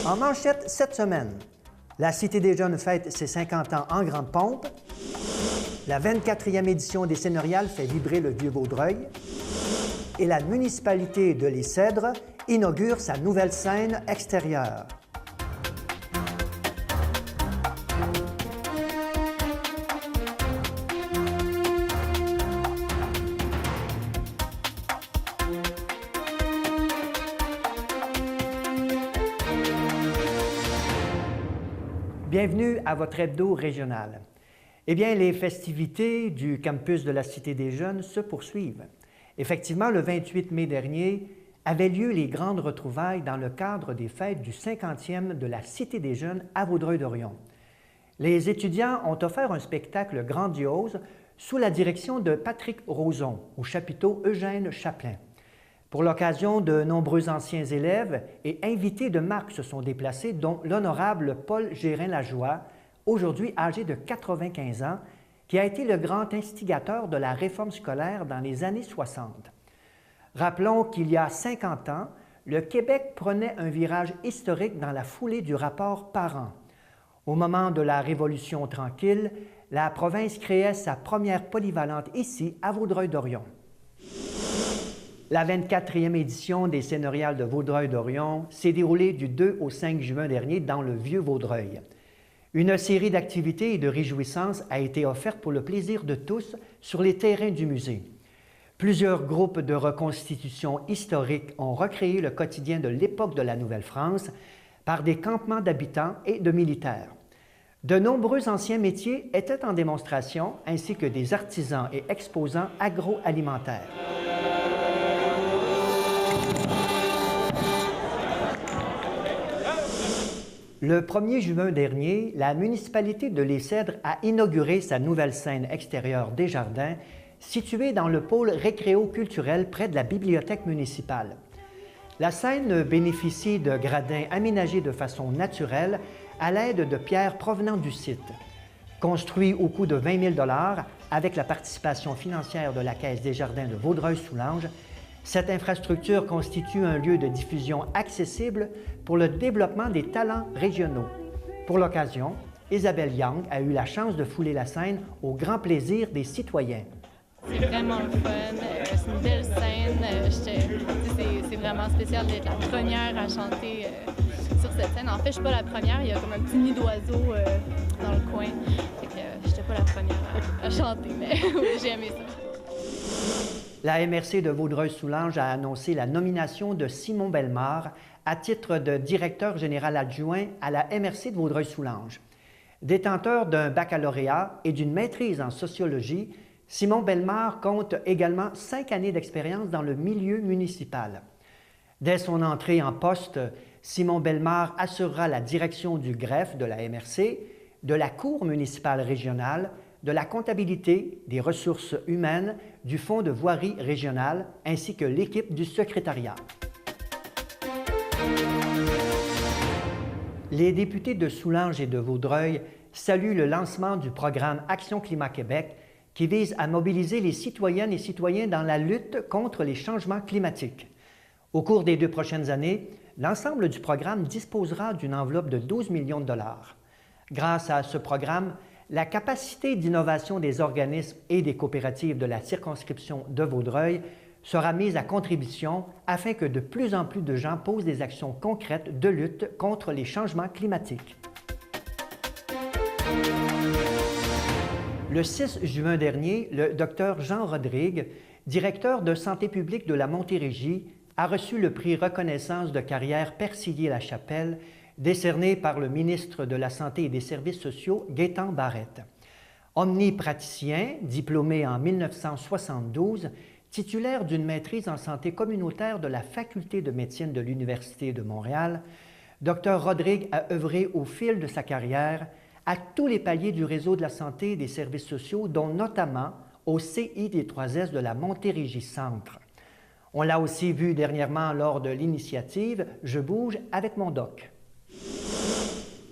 En manchette cette semaine, la Cité des Jeunes fête ses 50 ans en grande pompe. La 24e édition des Seinoriales fait vibrer le Vieux-Vaudreuil. Et la municipalité de Les Cèdres inaugure sa nouvelle scène extérieure. Bienvenue à votre hebdo régional. Eh bien, les festivités du campus de la Cité des Jeunes se poursuivent. Effectivement, le 28 mai dernier avaient lieu les grandes retrouvailles dans le cadre des fêtes du 50e de la Cité des Jeunes à Vaudreuil-Dorion. Les étudiants ont offert un spectacle grandiose sous la direction de Patrick Roson au chapiteau Eugène Chaplin. Pour l'occasion, de nombreux anciens élèves et invités de marque se sont déplacés, dont l'honorable Paul Gérin-Lajoie, aujourd'hui âgé de 95 ans, qui a été le grand instigateur de la réforme scolaire dans les années 60. Rappelons qu'il y a 50 ans, le Québec prenait un virage historique dans la foulée du rapport Parent. Au moment de la Révolution tranquille, la province créait sa première polyvalente ici, à Vaudreuil-Dorion. La 24e édition des Seinoriales de Vaudreuil-Dorion s'est déroulée du 2 au 5 juin dernier dans le Vieux-Vaudreuil. Une série d'activités et de réjouissances a été offerte pour le plaisir de tous sur les terrains du musée. Plusieurs groupes de reconstitution historique ont recréé le quotidien de l'époque de la Nouvelle-France par des campements d'habitants et de militaires. De nombreux anciens métiers étaient en démonstration, ainsi que des artisans et exposants agroalimentaires. Le 1er juin dernier, la municipalité de Les Cèdres a inauguré sa nouvelle scène extérieure des Jardins, située dans le pôle récréo-culturel près de la bibliothèque municipale. La scène bénéficie de gradins aménagés de façon naturelle à l'aide de pierres provenant du site. Construit au coût de 20 000 $ avec la participation financière de la Caisse des Jardins de Vaudreuil-Soulanges, cette infrastructure constitue un lieu de diffusion accessible pour le développement des talents régionaux. Pour l'occasion, Isabelle Young a eu la chance de fouler la scène au grand plaisir des citoyens. C'est vraiment le fun, c'est une belle scène, c'est vraiment spécial d'être la première à chanter sur cette scène. En fait, je ne suis pas la première, il y a comme un petit nid d'oiseau dans le coin, fait que je n'étais pas la première à chanter, mais j'ai aimé ça. La MRC de Vaudreuil-Soulanges a annoncé la nomination de Simon Bellemare à titre de directeur général adjoint à la MRC de Vaudreuil-Soulanges. Détenteur d'un baccalauréat et d'une maîtrise en sociologie, Simon Bellemare compte également 5 années d'expérience dans le milieu municipal. Dès son entrée en poste, Simon Bellemare assurera la direction du greffe de la MRC, de la Cour municipale régionale, de la comptabilité, des ressources humaines, du Fonds de voirie régionale, ainsi que l'équipe du secrétariat. Les députés de Soulanges et de Vaudreuil saluent le lancement du programme Action Climat Québec qui vise à mobiliser les citoyennes et citoyens dans la lutte contre les changements climatiques. Au cours des 2 prochaines années, l'ensemble du programme disposera d'une enveloppe de 12 millions de $. Grâce à ce programme, la capacité d'innovation des organismes et des coopératives de la circonscription de Vaudreuil sera mise à contribution afin que de plus en plus de gens posent des actions concrètes de lutte contre les changements climatiques. Le 6 juin dernier, le Dr Jean Rodrigue, directeur de santé publique de la Montérégie, a reçu le prix Reconnaissance de carrière Persilier-la-Chapelle, décerné par le ministre de la Santé et des Services sociaux, Gaétan Barrette. Omnipraticien, diplômé en 1972, titulaire d'une maîtrise en santé communautaire de la Faculté de médecine de l'Université de Montréal, Dr Rodrigue a œuvré au fil de sa carrière à tous les paliers du réseau de la santé et des services sociaux, dont notamment au CID3S de la Montérégie-Centre. On l'a aussi vu dernièrement lors de l'initiative « Je bouge avec mon doc ».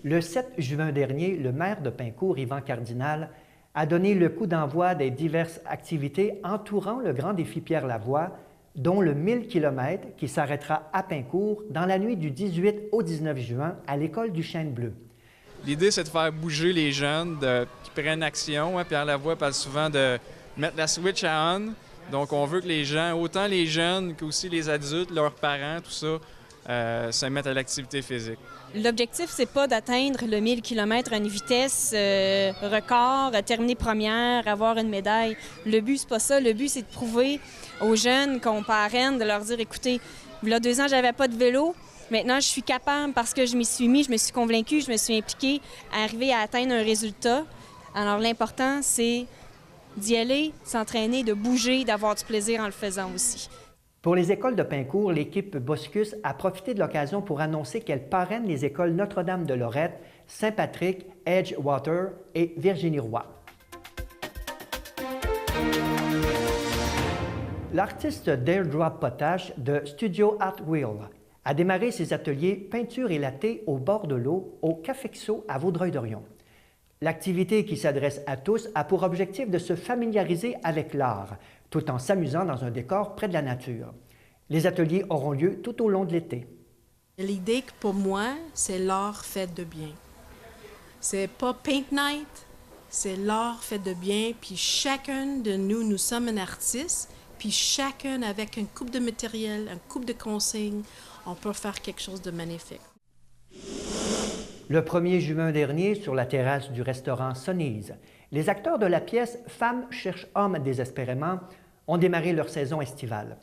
Le 7 juin dernier, le maire de Pincourt, Yvan Cardinal, a donné le coup d'envoi des diverses activités entourant le grand défi Pierre Lavoie, dont le 1000 km qui s'arrêtera à Pincourt dans la nuit du 18 au 19 juin à l'école du Chêne Bleu. L'idée, c'est de faire bouger les jeunes, qui prennent action. Hein. Pierre Lavoie parle souvent de mettre la switch à on. Donc, on veut que les gens, autant les jeunes qu'aussi les adultes, leurs parents, tout ça, se mettent à l'activité physique. L'objectif, c'est pas d'atteindre le 1000 km à une vitesse record, terminer première, avoir une médaille. Le but, c'est pas ça. Le but, c'est de prouver aux jeunes qu'on parraine, de leur dire, écoutez, il y a 2 ans, j'avais pas de vélo. Maintenant, je suis capable parce que je m'y suis mis, je me suis convaincue, je me suis impliquée à arriver à atteindre un résultat. Alors, l'important, c'est d'y aller, de s'entraîner, de bouger, d'avoir du plaisir en le faisant aussi. Pour les écoles de Pincourt, l'équipe Boscus a profité de l'occasion pour annoncer qu'elle parraine les écoles Notre-Dame de Lorette, Saint-Patrick, Edgewater et Virginie-Roy. L'artiste Deirdre Potash de Studio Art Wheel a démarré ses ateliers peinture et latte au bord de l'eau au Cafexo à Vaudreuil-Dorion. L'activité qui s'adresse à tous a pour objectif de se familiariser avec l'art, tout en s'amusant dans un décor près de la nature. Les ateliers auront lieu tout au long de l'été. L'idée que pour moi, c'est l'art fait de bien. C'est pas paint night, c'est l'art fait de bien, puis chacun de nous, nous sommes un artiste, puis chacun avec une coupe de matériel, une coupe de consignes, on peut faire quelque chose de magnifique. Le 1er juin dernier, sur la terrasse du restaurant Sonny's, les acteurs de la pièce « Femmes cherchent hommes désespérément » ont démarré leur saison estivale.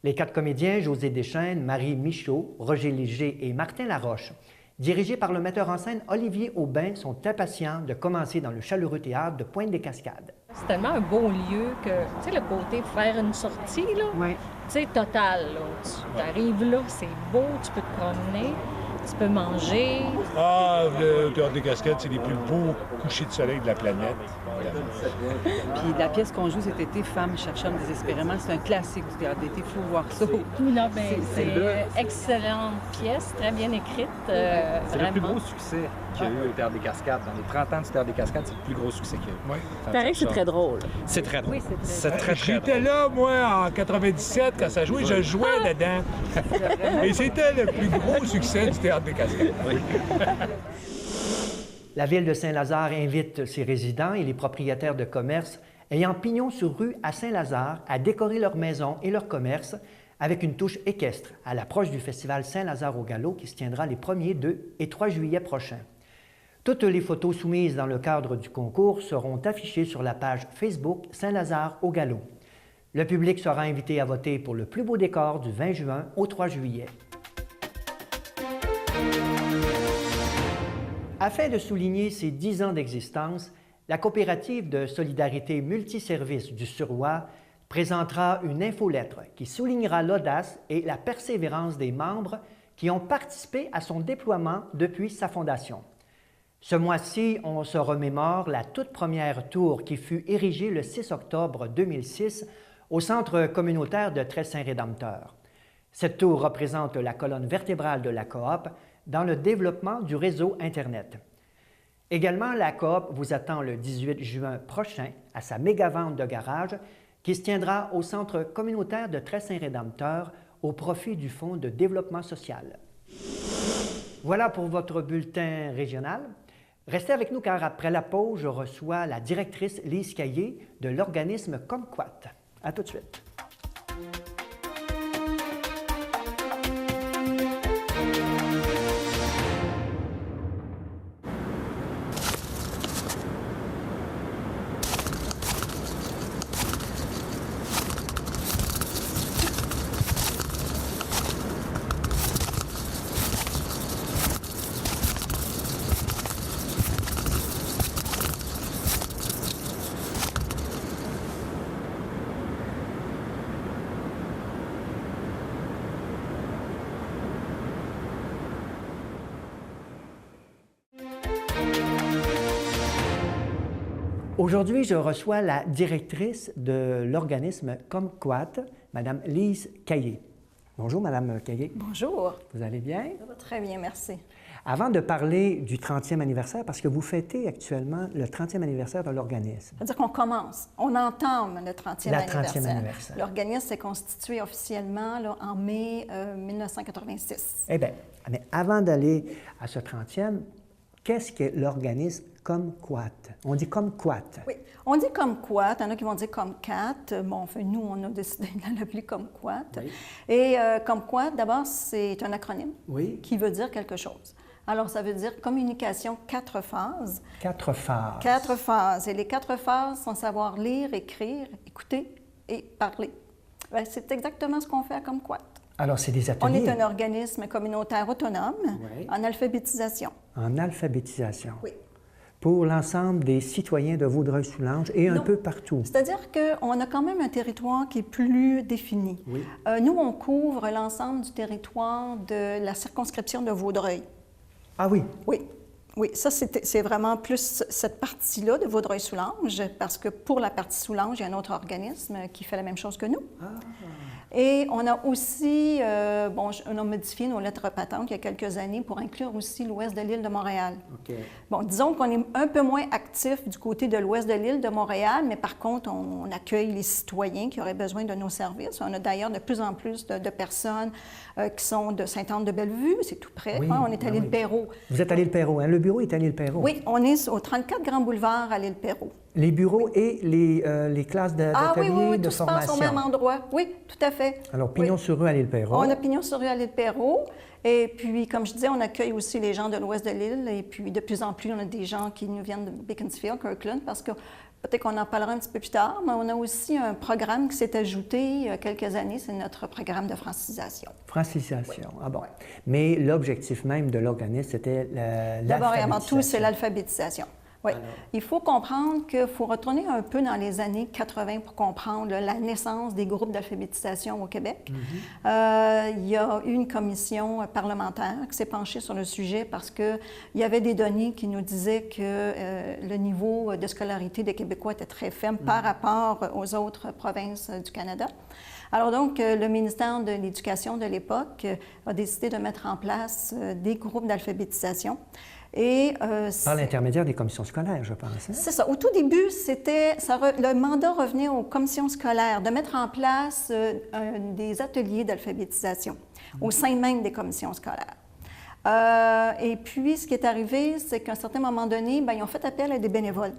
Les 4 comédiens, José Deschênes, Marie Michaud, Roger Léger et Martin Laroche, dirigés par le metteur en scène Olivier Aubin, sont impatients de commencer dans le chaleureux théâtre de Pointe-des-Cascades. C'est tellement un beau lieu que, tu sais, le côté faire une sortie, là, oui. Tu sais, total, là. Tu arrives là, c'est beau, tu peux te promener. Tu peux manger. Ah, le théâtre des Cascades, c'est les plus beaux couchers de soleil de la planète. Puis la pièce qu'on joue cet été, Femmes cherchent hommes désespérément, c'est un classique du théâtre d'été, il faut voir ça. Non, ben, c'est une excellente pièce, très bien écrite. C'est le plus gros succès qu'il y a eu au théâtre des Cascades. Dans les 30 ans du théâtre des Cascades, c'est le plus gros succès qu'il y a eu. Oui. Il paraît que c'est très drôle. C'est très drôle. Oui, c'est très J'étais là, moi, en 97, quand ça jouait, je jouais dedans. Et c'était le plus gros succès du théâtre des Cascades. Oui. La ville de Saint-Lazare invite ses résidents et les propriétaires de commerces ayant pignon sur rue à Saint-Lazare à décorer leurs maisons et leurs commerces avec une touche équestre à l'approche du festival Saint-Lazare au Galop qui se tiendra les 1er, 2 et 3 juillet prochains. Toutes les photos soumises dans le cadre du concours seront affichées sur la page Facebook Saint-Lazare au Galop. Le public sera invité à voter pour le plus beau décor du 20 juin au 3 juillet. Afin de souligner ses 10 ans d'existence, la coopérative de solidarité multiservice du Suroît présentera une infolettre qui soulignera l'audace et la persévérance des membres qui ont participé à son déploiement depuis sa fondation. Ce mois-ci, on se remémore la toute première tour qui fut érigée le 6 octobre 2006 au Centre communautaire de Très-Saint-Rédempteur. Cette tour représente la colonne vertébrale de la coop dans le développement du réseau Internet. Également, la coop vous attend le 18 juin prochain à sa méga-vente de garage qui se tiendra au Centre communautaire de Très-Saint-Rédempteur au profit du Fonds de développement social. Voilà pour votre bulletin régional. Restez avec nous car après la pause, je reçois la directrice Lise Caillé de l'organisme Kumquat. À tout de suite. Aujourd'hui, je reçois la directrice de l'organisme Kumquat, Mme Lise Caillé. Bonjour, Madame Caillé. Bonjour. Vous allez bien? Ça va très bien, merci. Avant de parler du 30e anniversaire, parce que vous fêtez actuellement le 30e anniversaire de l'organisme. C'est-à-dire qu'on commence, on entame le 30e anniversaire. L'organisme s'est constitué officiellement là, en mai 1986. Eh bien, mais avant d'aller à ce 30e, qu'est-ce que l'organisme Kumquat? On dit Kumquat. Oui, on dit Kumquat. Il y en a qui vont dire Kumquat. Bon, enfin, nous, on a décidé de l'appeler Kumquat. Oui. Et Kumquat, d'abord, c'est un acronyme qui veut dire quelque chose. Alors, ça veut dire communication 4 phases. 4 phases. 4 phases. Et les 4 phases sont savoir lire, écrire, écouter et parler. Bien, c'est exactement ce qu'on fait à Kumquat. Alors, c'est des ateliers. On est un organisme communautaire autonome en alphabétisation. En alphabétisation. Oui. Pour l'ensemble des citoyens de Vaudreuil-Soulanges et un peu partout. C'est-à-dire qu'on a quand même un territoire qui est plus défini. Oui. Nous, on couvre l'ensemble du territoire de la circonscription de Vaudreuil. Ah oui? Oui. Oui, ça, c'est vraiment plus cette partie-là de Vaudreuil-Soulanges, parce que pour la partie Soulanges, il y a un autre organisme qui fait la même chose que nous. Ah. Et on a aussi, on a modifié nos lettres patentes il y a quelques années pour inclure aussi l'ouest de l'île de Montréal. Okay. Bon, disons qu'on est un peu moins actif du côté de l'ouest de l'île de Montréal, mais par contre, on accueille les citoyens qui auraient besoin de nos services. On a d'ailleurs de plus en plus de personnes qui sont de Sainte-Anne-de-Bellevue, c'est tout près. Oui, on est à l'île Perrot. Vous êtes à l'île Perrot, hein? Le bureau est à l'île Perrot. Oui, on est au 34 Grand Boulevard à l'île Perrot. Les bureaux et les classes d'ateliers de formation. Tout se passe au même endroit. Oui, tout à fait. Alors, Pignon-sur-Rue à l'île Perrot. On a Pignon-sur-Rue à l'île Perrot. Et puis, comme je disais, on accueille aussi les gens de l'ouest de l'île. Et puis, de plus en plus, on a des gens qui nous viennent de Beaconsfield, Kirkland, parce que peut-être qu'on en parlera un petit peu plus tard, mais on a aussi un programme qui s'est ajouté il y a quelques années. C'est notre programme de francisation. Francisation, oui. Ah bon. Oui. Mais l'objectif même de l'organisme, c'était l'alphabétisation. D'abord et avant tout, c'est l'alphabétisation. Oui. Alors. Il faut comprendre qu'il faut retourner un peu dans les années 80 pour comprendre la naissance des groupes d'alphabétisation au Québec. Il y a eu une commission parlementaire qui s'est penchée sur le sujet parce qu'il y avait des données qui nous disaient que le niveau de scolarité des Québécois était très faible par rapport aux autres provinces du Canada. Alors donc, le ministère de l'Éducation de l'époque a décidé de mettre en place des groupes d'alphabétisation. Et, par l'intermédiaire des commissions scolaires, je pense. Hein? C'est ça. Au tout début, le mandat revenait aux commissions scolaires de mettre en place des ateliers d'alphabétisation au sein même des commissions scolaires. Et puis, ce qui est arrivé, c'est qu'à un certain moment donné, ils ont fait appel à des bénévoles.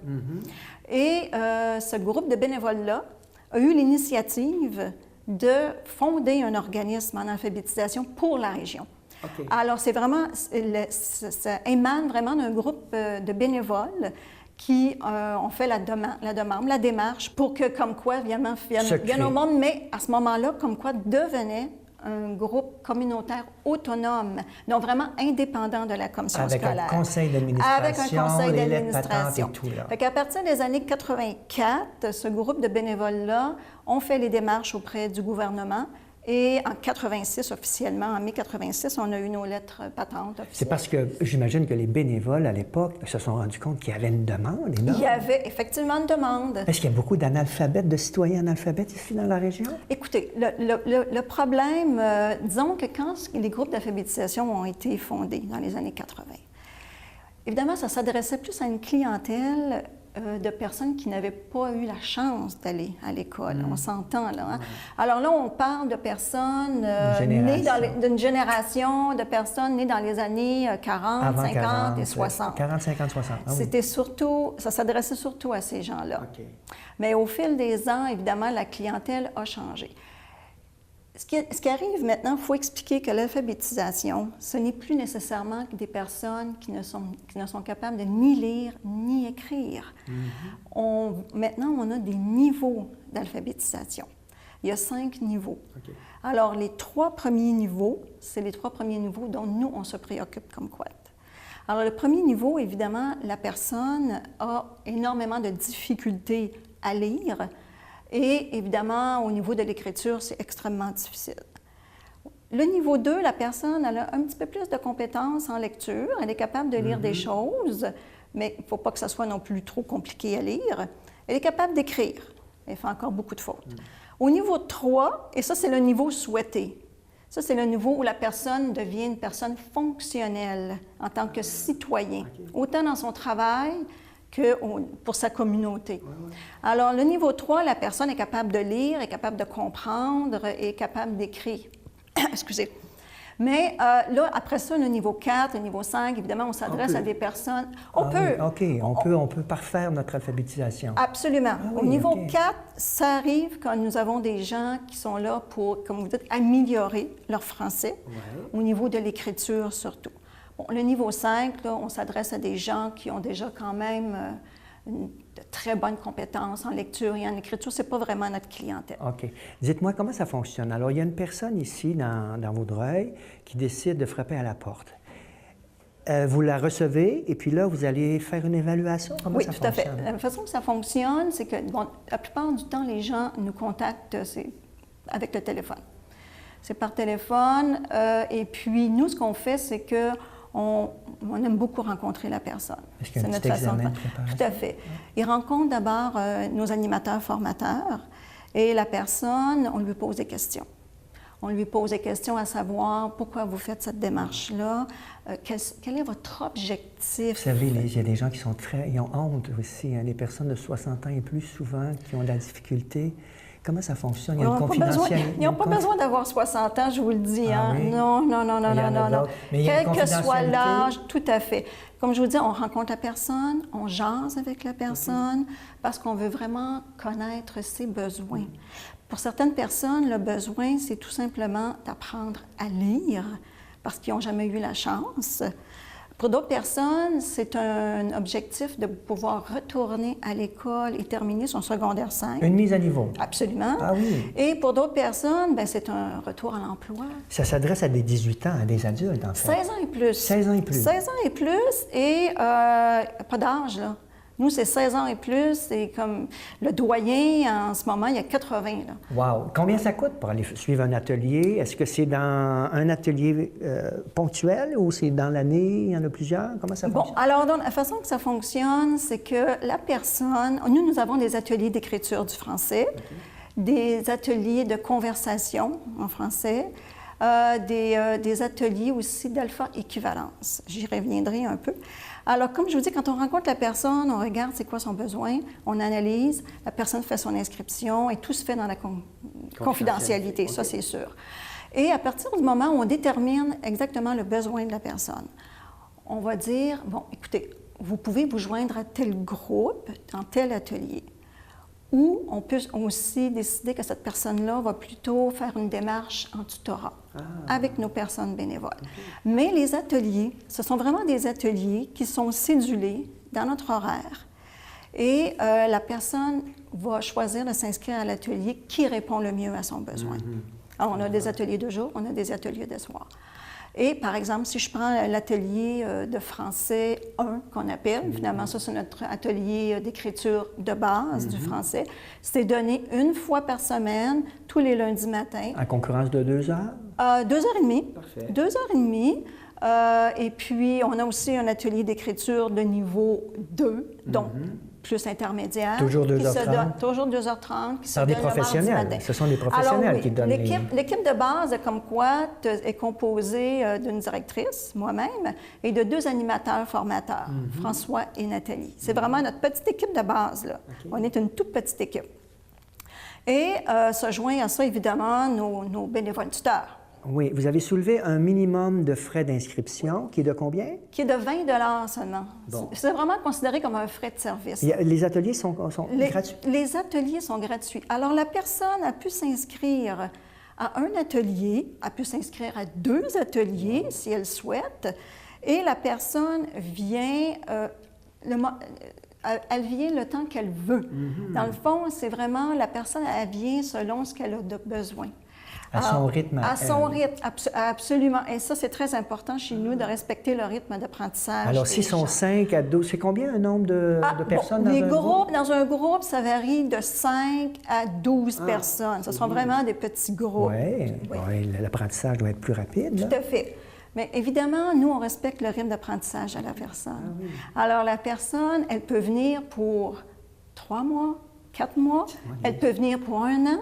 Et ce groupe de bénévoles-là a eu l'initiative de fonder un organisme en alphabétisation pour la région. Okay. Alors, c'est vraiment, ça émane vraiment d'un groupe de bénévoles qui ont fait la demande, la démarche pour que Kumquat vienne au monde, mais à ce moment-là, Kumquat devenait un groupe communautaire autonome, donc vraiment indépendant de la commission scolaire. Avec un conseil d'administration, avec un conseil d'administration. Et tout, là. Fait qu'à partir des années 84, ce groupe de bénévoles-là ont fait les démarches auprès du gouvernement. Et en 86, officiellement, en mai 86, on a eu nos lettres patentes officielles. C'est parce que j'imagine que les bénévoles, à l'époque, se sont rendus compte qu'il y avait une demande énorme. Il y avait effectivement une demande. Est-ce qu'il y a beaucoup d'analphabètes, de citoyens analphabètes ici dans la région? Écoutez, le problème, disons que quand les groupes d'alphabétisation ont été fondés dans les années 80, évidemment, ça s'adressait plus à une clientèle de personnes qui n'avaient pas eu la chance d'aller à l'école. On s'entend, là. Hein? Alors là, on parle de personnes nées d'une génération de personnes nées dans les années 40, avant 50 et 60. 40, 50, 60. Ah, c'était surtout, ça s'adressait surtout à ces gens-là. Okay. Mais au fil des ans, évidemment, la clientèle a changé. Ce qui arrive maintenant, il faut expliquer que l'alphabétisation, ce n'est plus nécessairement que des personnes qui ne sont capables de ni lire ni écrire. Maintenant, on a des niveaux d'alphabétisation. Il y a 5 niveaux. Okay. Alors, les 3 premiers niveaux, c'est les 3 premiers niveaux dont nous, on se préoccupe comme Kumquat. Alors, le premier niveau, évidemment, la personne a énormément de difficultés à lire. Et évidemment, au niveau de l'écriture, c'est extrêmement difficile. Le niveau 2, la personne elle a un petit peu plus de compétences en lecture. Elle est capable de lire des choses, mais il ne faut pas que ça soit non plus trop compliqué à lire. Elle est capable d'écrire. Elle fait encore beaucoup de fautes. Au niveau 3, et ça, c'est le niveau souhaité, Ça, c'est le niveau où la personne devient une personne fonctionnelle en tant que citoyen, autant dans son travail que pour sa communauté. Alors, le niveau 3, la personne est capable de lire, est capable de comprendre, est capable d'écrire. Excusez. Mais là, après ça, le niveau 4, le niveau 5, évidemment, on s'adresse à des personnes... On peut parfaire notre alphabétisation. Absolument. Au niveau 4, ça arrive quand nous avons des gens qui sont là pour, comme vous dites, améliorer leur français, au niveau de l'écriture surtout. Bon, le niveau 5, là, on s'adresse à des gens qui ont déjà quand même de très bonnes compétences en lecture et en écriture. Ce n'est pas vraiment notre clientèle. OK. Dites-moi comment ça fonctionne. Alors, il y a une personne ici, dans Vaudreuil, qui décide de frapper à la porte. Vous la recevez et puis là, vous allez faire une évaluation? Comment ça fonctionne? Oui, tout à fait. La façon que ça fonctionne, c'est que bon, la plupart du temps, les gens nous contactent avec le téléphone. C'est par téléphone. Et puis, nous, ce qu'on fait, c'est que on aime beaucoup rencontrer la personne. Est-ce qu'il y a un petit examen de préparation? Tout à fait. Ils rencontrent d'abord nos animateurs formateurs et la personne, on lui pose des questions. On lui pose des questions à savoir pourquoi vous faites cette démarche-là, quel est votre objectif? Vous savez, il y a des gens qui sont ils ont honte aussi, hein, les personnes de 60 ans et plus souvent qui ont de la difficulté. Comment ça fonctionne? Il y a une confidentialité. Ils n'ont pas besoin d'avoir 60 ans, je vous le dis. Hein? Oui? Non. Quel que soit l'âge, tout à fait. Comme je vous dis, on rencontre la personne, on jase avec la personne parce qu'on veut vraiment connaître ses besoins. Pour certaines personnes, le besoin, c'est tout simplement d'apprendre à lire parce qu'ils n'ont jamais eu la chance. Pour d'autres personnes, c'est un objectif de pouvoir retourner à l'école et terminer son secondaire 5. Une mise à niveau. Absolument. Ah oui. Et pour d'autres personnes, bien, c'est un retour à l'emploi. Ça s'adresse à des 18 ans, à des adultes, en fait. 16 ans et plus. 16 ans et plus. 16 ans et plus et pas d'âge, là. Nous, c'est 16 ans et plus. Et comme le doyen, en ce moment, il y a 80. Là. Wow! Combien ça coûte pour aller suivre un atelier? Est-ce que c'est dans un atelier ponctuel ou c'est dans l'année? Il y en a plusieurs? Comment ça fonctionne? Bon, alors, la façon que ça fonctionne, c'est que la personne... Nous avons des ateliers d'écriture du français, des ateliers de conversation en français, des ateliers aussi d'alpha-équivalence. J'y reviendrai un peu. Alors, comme je vous dis, quand on rencontre la personne, on regarde c'est quoi son besoin, on analyse, la personne fait son inscription et tout se fait dans la confidentialité, ça c'est sûr. Et à partir du moment où on détermine exactement le besoin de la personne, on va dire, bon, écoutez, vous pouvez vous joindre à tel groupe, dans tel atelier. Ou on peut aussi décider que cette personne-là va plutôt faire une démarche en tutorat avec nos personnes bénévoles. Mais les ateliers, ce sont vraiment des ateliers qui sont cédulés dans notre horaire. Et la personne va choisir de s'inscrire à l'atelier qui répond le mieux à son besoin. Alors, on a des ateliers de jour, on a des ateliers de soir. Et, par exemple, si je prends l'atelier de français 1 qu'on appelle, finalement, ça, c'est notre atelier d'écriture de base du français, c'est donné une fois par semaine, tous les lundis matins. En concurrence de 2 heures? 2h30. Parfait. 2h30. Et puis, on a aussi un atelier d'écriture de niveau 2, donc plus intermédiaire. Toujours 2h30? Toujours 2h30. Ce sont des professionnels. Ce sont des professionnels qui donnent l'équipe de base, comme quoi, est composée d'une directrice, moi-même, et de 2 animateurs formateurs, François et Nathalie. C'est vraiment notre petite équipe de base, là. On est une toute petite équipe. Et se joint à ça, évidemment, nos bénévoles tuteurs. Oui, vous avez soulevé un minimum de frais d'inscription qui est de combien? Qui est de 20 seulement. Bon. C'est vraiment considéré comme un frais de service. Les ateliers sont gratuits? Les ateliers sont gratuits. Alors, la personne a pu s'inscrire à un atelier, a pu s'inscrire à 2 ateliers si elle souhaite, et la personne vient... elle vient le temps qu'elle veut. Dans le fond, c'est vraiment la personne, elle vient selon ce qu'elle a de besoin. À son rythme. À son rythme, absolument. Et ça, c'est très important chez nous de respecter le rythme d'apprentissage. Alors, s'ils sont 5 à 12, c'est combien un nombre de personnes dans un groupe? Dans un groupe, ça varie de 5 à 12 personnes. Ce sont vraiment des petits groupes. Oui, l'apprentissage doit être plus rapide. Tout à fait. Mais évidemment, nous, on respecte le rythme d'apprentissage à la personne. Alors, la personne, elle peut venir pour 3 mois, 4 mois, elle peut venir pour 1 an.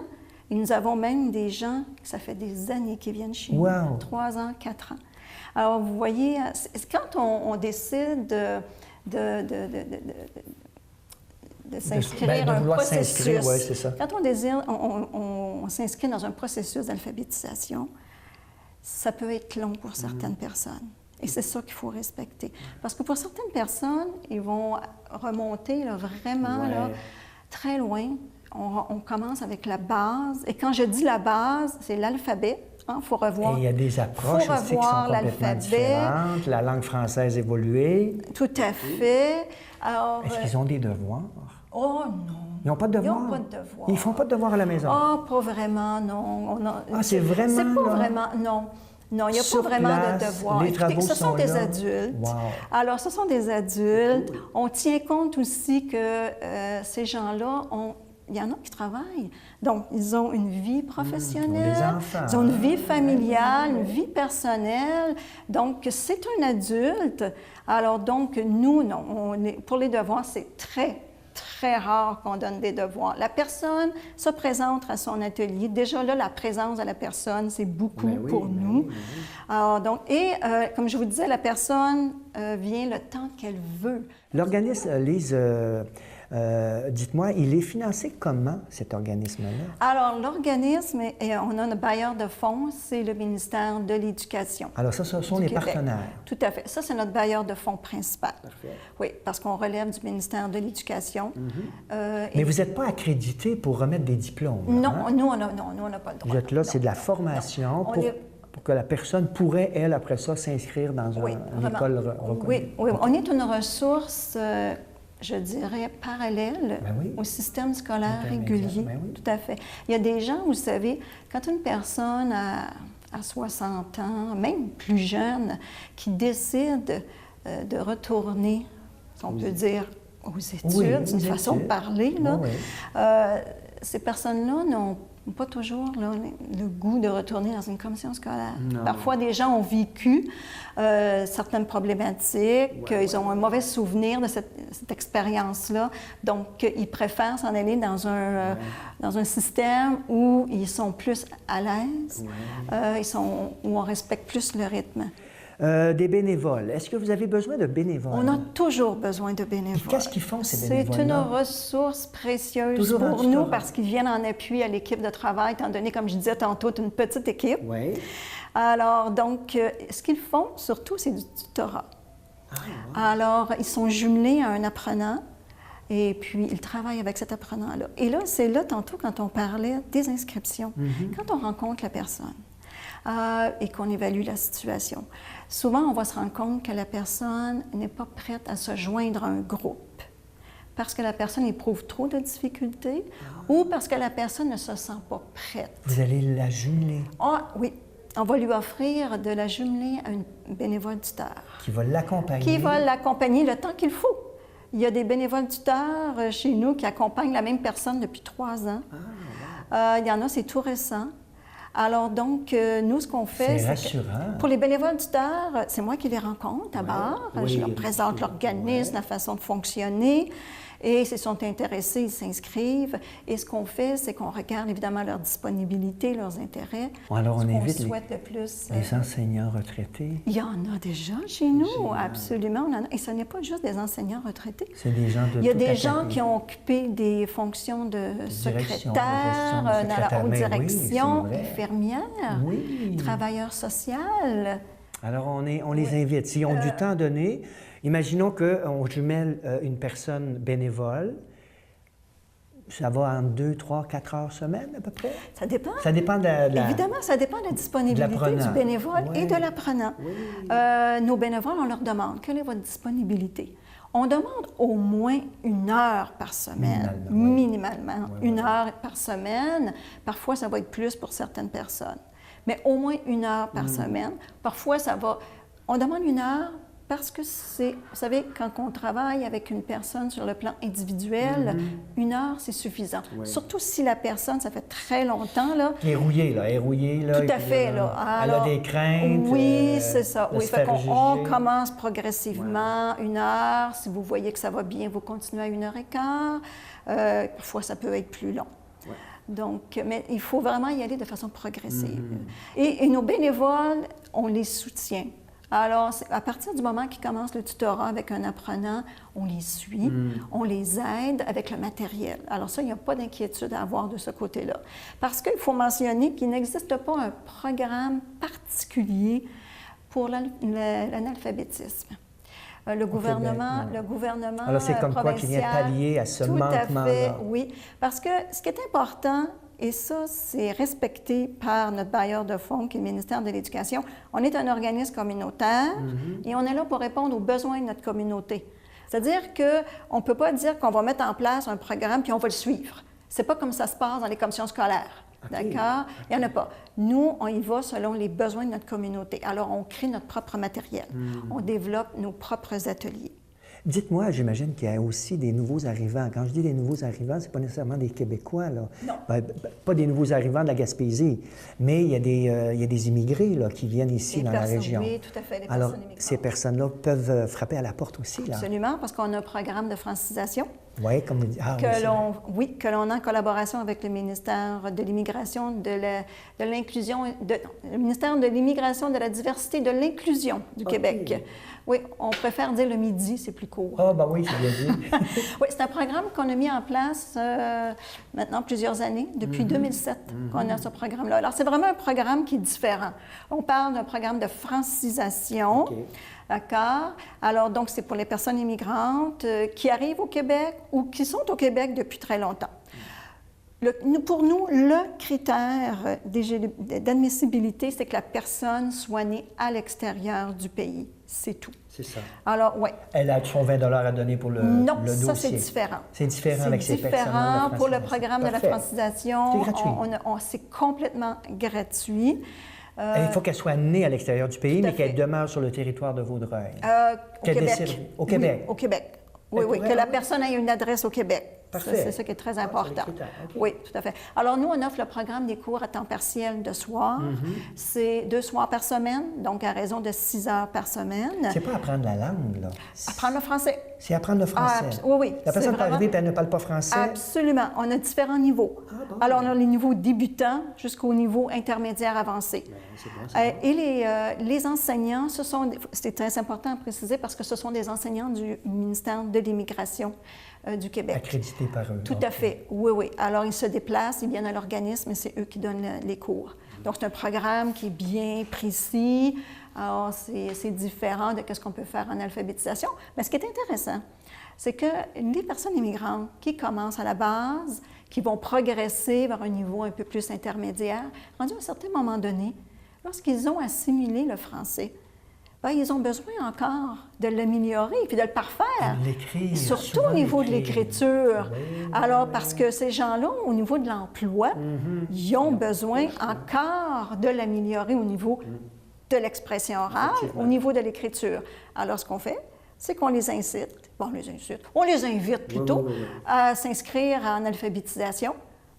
Et nous avons même des gens, ça fait des années qu'ils viennent chez nous, 3 ans, 4 ans. Alors, vous voyez, quand on décide de s'inscrire dans un processus, ouais, c'est ça. Quand on s'inscrit dans un processus d'alphabétisation, ça peut être long pour certaines personnes. Et c'est ça qu'il faut respecter. Parce que pour certaines personnes, ils vont remonter là, vraiment là, très loin. On commence avec la base. Et quand je dis la base, c'est l'alphabet. Il faut revoir. Et il y a des approches aussi qui sont complètement différentes. La langue française évoluée. Tout à fait. Est-ce qu'ils ont des devoirs? Oh non. Ils n'ont pas de devoirs? Ils n'ont pas de devoirs. Ils ne font pas de devoirs à la maison? Ah, pas vraiment, non. C'est vraiment... C'est pas vraiment, non. Non, il n'y a pas vraiment de devoirs. Écoutez, ce sont des là. adultes. Wow. Alors, ce sont des adultes. On tient compte aussi que ces gens-là, il y en a qui travaillent. Donc, ils ont une vie professionnelle, ils ont des enfants. Ils ont une vie familiale, une vie personnelle. Donc, c'est un adulte. Alors, donc, nous, non. Pour les devoirs, c'est très rare qu'on donne des devoirs. La personne se présente à son atelier. Déjà là, la présence de la personne, c'est beaucoup pour nous. Alors, donc, comme je vous disais, la personne vient le temps qu'elle veut. L'organisme, Lise, dites-moi, il est financé comment, cet organisme-là? Alors, l'organisme, on a un bailleur de fonds, c'est le ministère de l'Éducation. Alors ça, ce sont les partenaires? Tout à fait. Ça, c'est notre bailleur de fonds principal. Parfait. Oui, parce qu'on relève du ministère de l'Éducation. Mais vous n'êtes pas accrédité pour remettre des diplômes? Non, hein? nous, on n'a pas le droit. Vous êtes là, c'est de la formation pour que la personne pourrait, elle, après ça, s'inscrire dans une école reconnue. Oui, on est une ressource... je dirais, parallèle au système scolaire régulier. Tout à fait. Il y a des gens, vous savez, quand une personne a 60 ans, même plus jeune, qui décide de retourner, si on peut dire, aux études, c'est une façon de parler, là, ces personnes-là n'ont pas toujours là, le goût de retourner dans une commission scolaire. Non. Parfois, des gens ont vécu certaines problématiques, ils ont un mauvais souvenir de cette expérience-là, donc ils préfèrent s'en aller dans un système où ils sont plus à l'aise, où on respecte plus le rythme. Des bénévoles. Est-ce que vous avez besoin de bénévoles? On a toujours besoin de bénévoles. Qu'est-ce qu'ils font, ces bénévoles-là? C'est une ressource précieuse pour nous parce qu'ils viennent en appui à l'équipe de travail, étant donné, comme je disais tantôt, une petite équipe. Oui. Alors, donc, ce qu'ils font, surtout, c'est du tutorat. Alors, ils sont jumelés à un apprenant et puis ils travaillent avec cet apprenant-là. Et là, c'est là, tantôt, quand on parlait des inscriptions, quand on rencontre la personne, et qu'on évalue la situation. Souvent, on va se rendre compte que la personne n'est pas prête à se joindre à un groupe parce que la personne éprouve trop de difficultés ou parce que la personne ne se sent pas prête. Vous allez la jumeler? Ah oui, on va lui offrir de la jumeler à une bénévole tuteur. Qui va l'accompagner? Qui va l'accompagner le temps qu'il faut. Il y a des bénévoles tuteurs chez nous qui accompagnent la même personne depuis 3 ans. Il y en a, c'est tout récent. Alors donc, nous, ce qu'on fait, c'est rassurant. Pour les bénévoles tuteurs, c'est moi qui les rencontre à bord. Je leur présente l'organisme, la façon de fonctionner. Et s'ils sont intéressés, ils s'inscrivent. Et ce qu'on fait, c'est qu'on regarde évidemment leur disponibilité, leurs intérêts. Alors, on invite les enseignants retraités. Il y en a déjà chez nous, absolument. On en a. Et ce n'est pas juste des enseignants retraités. C'est des gens de Il y a des gens qui ont occupé des fonctions de secrétaire, dans la haute direction, infirmière, travailleur social. Alors, on les invite. S'ils ont du temps donné, imaginons qu'on jumelle une personne bénévole. Ça va en 2, 3, 4 heures semaine, à peu près? Ça dépend. Ça dépend de la... Évidemment, ça dépend de la disponibilité du bénévole et de l'apprenant. Nos bénévoles, on leur demande quelle est votre disponibilité. On demande au moins 1 heure par semaine, minimalement. 1 heure par semaine. Parfois, ça va être plus pour certaines personnes. Mais au moins 1 heure par semaine. Parfois, ça va... On demande 1 heure parce que c'est... Vous savez, quand on travaille avec une personne sur le plan individuel, 1 heure, c'est suffisant. Surtout si la personne, ça fait très longtemps, là... Elle est rouillée, là. Tout à fait, là. Alors, elle a des craintes. Oui, c'est ça. Oui, fait qu'on commence progressivement, 1 heure. Si vous voyez que ça va bien, vous continuez à 1 heure et quart. Parfois, ça peut être plus long. Donc, mais il faut vraiment y aller de façon progressive. Et nos bénévoles, on les soutient. Alors, à partir du moment qu'ils commencent le tutorat avec un apprenant, on les suit, on les aide avec le matériel. Alors ça, il n'y a pas d'inquiétude à avoir de ce côté-là. Parce qu'il faut mentionner qu'il n'existe pas un programme particulier pour l'analphabétisme. Le gouvernement Alors, c'est comme quoi qui vient pallier à ce manquement-là. Tout à fait, oui. Parce que ce qui est important, et ça, c'est respecté par notre bailleur de fonds, qui est le ministère de l'Éducation, on est un organisme communautaire et on est là pour répondre aux besoins de notre communauté. C'est-à-dire qu'on ne peut pas dire qu'on va mettre en place un programme puis on va le suivre. C'est pas comme ça se passe dans les commissions scolaires. D'accord? Il n'y en a pas. Nous, on y va selon les besoins de notre communauté. Alors, on crée notre propre matériel. On développe nos propres ateliers. Dites-moi, j'imagine qu'il y a aussi des nouveaux arrivants. Quand je dis des nouveaux arrivants, ce n'est pas nécessairement des Québécois, là. Non. Pas des nouveaux arrivants de la Gaspésie, mais il y a des immigrés là, qui viennent ici dans la région. Oui, tout à fait, des Alors, personnes immigrantes. ces personnes-là peuvent frapper à la porte aussi, là. Absolument, parce qu'on a un programme de francisation. Oui, comme vous dites. Que l'on a en collaboration avec le ministère de l'Immigration, de l'Inclusion, le ministère de l'Immigration, de la Diversité, de l'Inclusion du Québec. Oui, on préfère dire le midi, c'est plus court. Ah, ben oui, c'est bien dit. Oui, c'est un programme qu'on a mis en place maintenant plusieurs années, depuis 2007 qu'on a ce programme-là. Alors, c'est vraiment un programme qui est différent. On parle d'un programme de francisation. D'accord? Alors, donc, c'est pour les personnes immigrantes qui arrivent au Québec ou qui sont au Québec depuis très longtemps. Pour nous, le critère d'admissibilité, c'est que la personne soit née à l'extérieur du pays. C'est tout. C'est ça. Alors, oui. Elle a son 20 à donner pour le dossier. Non, ça, c'est différent. C'est différent avec ces personnes. C'est différent pour le programme de la francisation. C'est gratuit. C'est complètement gratuit. Il faut qu'elle soit née à l'extérieur du pays, mais qu'elle demeure sur le territoire de Vaudreuil. Au Québec. Au Québec? Oui, au Québec. Oui, que la personne ait une adresse au Québec. C'est ça qui est très important. Oui, tout à fait. Alors, nous, on offre le programme des cours à temps partiel de soir. C'est 2 soirs par semaine, donc à raison de 6 heures par semaine. C'est pas apprendre la langue, là. Apprendre le français. C'est apprendre le français. Oui. La personne peut arriver et elle ne parle pas français. Absolument. On a différents niveaux. Alors, on a les niveaux débutants jusqu'au niveau intermédiaire avancé. C'est bon, c'est bon. Et les enseignants, c'est très important à préciser parce que ce sont des enseignants du ministère de l'Immigration du Québec. Accrédités par eux. Tout à fait. Oui. Alors, ils se déplacent, ils viennent à l'organisme et c'est eux qui donnent les cours. Donc, c'est un programme qui est bien précis. Alors, c'est différent de ce qu'on peut faire en alphabétisation. Mais ce qui est intéressant, c'est que les personnes immigrantes qui commencent à la base, qui vont progresser vers un niveau un peu plus intermédiaire, rendu à un certain moment donné, lorsqu'ils ont assimilé le français, ils ont besoin encore de l'améliorer puis de le parfaire. L'écrire. Surtout au niveau de l'écriture. Alors, parce que ces gens-là, au niveau de l'emploi, ils ont besoin encore de l'améliorer au niveau de l'expression orale, au niveau de l'écriture. Alors, ce qu'on fait, c'est qu'on les incite, on les invite plutôt à s'inscrire en alphabétisation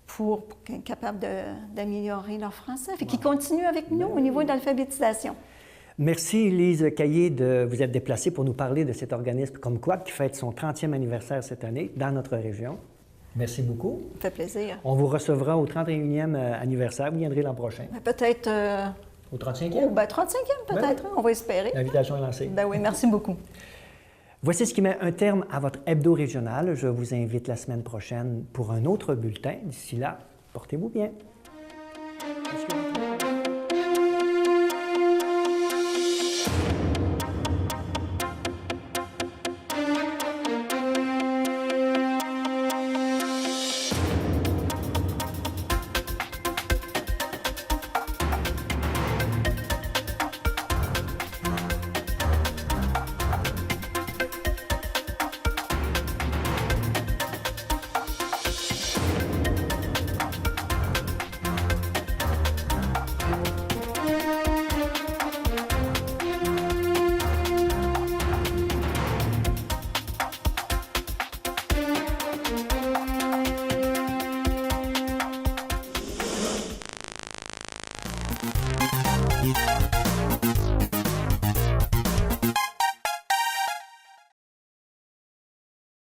pour être capable d'améliorer leur français. Fait qu'ils continuent avec nous au niveau de l'alphabétisation. Merci, Lise Caillé, de vous être déplacée pour nous parler de cet organisme comme quoi qui fête son 30e anniversaire cette année dans notre région. Merci beaucoup. Ça fait plaisir. On vous recevra au 31e anniversaire. Vous viendrez l'an prochain. Peut-être... Au 35e? 35e peut-être, on va espérer. L'invitation est lancée. Oui, merci beaucoup. Voici ce qui met un terme à votre hebdo régional. Je vous invite la semaine prochaine pour un autre bulletin. D'ici là, portez-vous bien. Yeah.